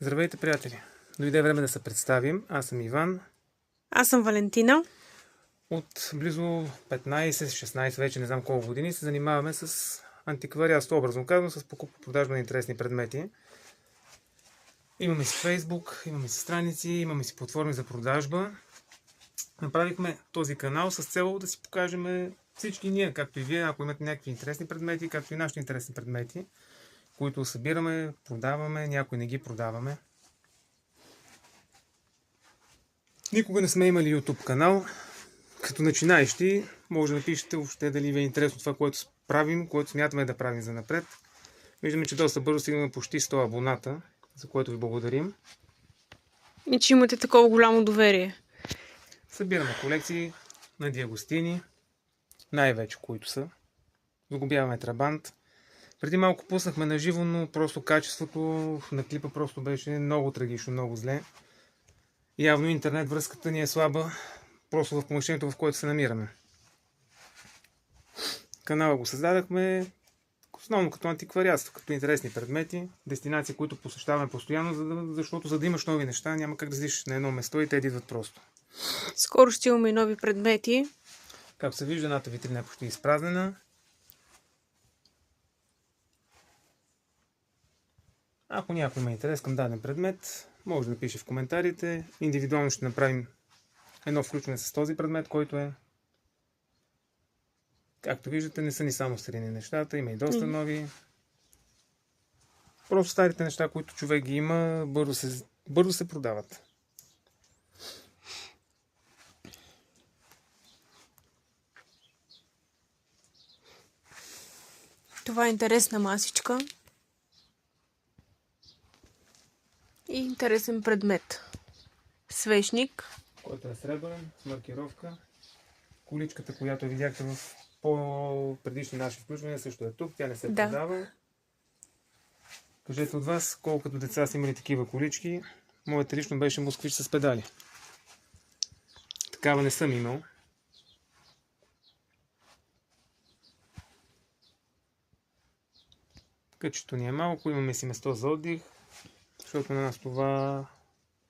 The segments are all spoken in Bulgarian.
Здравейте, приятели! Дойде време да се представим. Аз съм Иван. Аз съм Валентина. От близо 15-16, вече не знам колко години, се занимаваме с антиквариатство, образно казано, с покупко-продажба на интересни предмети. Имаме си Фейсбук, имаме си страници, имаме си платформи за продажба. Направихме този канал с цел да си покажем всички ние, както и вие, ако имате някакви интересни предмети, както и нашите интересни предмети, които събираме, продаваме, някои не ги продаваме. Никога не сме имали YouTube канал. Като начинаещи, може да напишете въобще дали ви е интересно това, което правим, което смятаме да правим за напред. Виждаме, че доста бързо стигнаме почти 100 абоната, за което ви благодарим. И че имате такова голямо доверие. Събираме колекции на Диагостини, най-вече които са. Загубяваме Трабант. Преди малко пуснахме на живо, но просто качеството на клипа просто беше много трагично, много зле. Явно интернет връзката ни е слаба, просто в помещението, в което се намираме. Канала го създадахме основно като антиквариатство, като интересни предмети, дестинации, които посещаваме постоянно, защото за да имаш нови неща, няма как да седиш на едно место и те идват просто. Скоро ще имаме и нови предмети. Както се вижда, едната витрина е почти изпразнена. Ако някой има интерес към даден предмет, може да напише в коментарите. Индивидуално ще направим едно включване с този предмет, който е. Както виждате, не са ни само старини нещата, има и доста нови. Просто старите неща, които човек ги има, бързо се продават. Това е интересна масичка. И интересен предмет. Свещник. Който е сребърен, с маркировка. Количката, която видяхте в по-предишни наши включвания, също е тук. Тя не се продава. Кажете от вас, колко като деца са имали такива колички. Моята лично беше москвич с педали. Такава не съм имал. Кътчето ни е малко, имаме си место за отдих, защото на нас това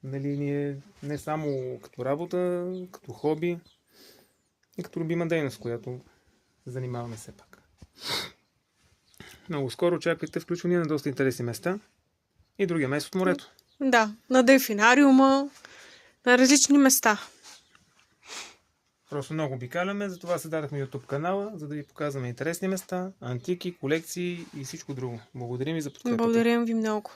ни е не само като работа, като хоби и като любима дейност, която занимаваме все пак. Много скоро очаквайте включвания на доста интересни места и другия месец от морето. Да, на дельфинариума, на различни места. Просто много обикаляме, затова създадахме YouTube канала, за да ви показваме интересни места, антики, колекции и всичко друго. Благодарим ви за подкрепата. Благодарим ви много.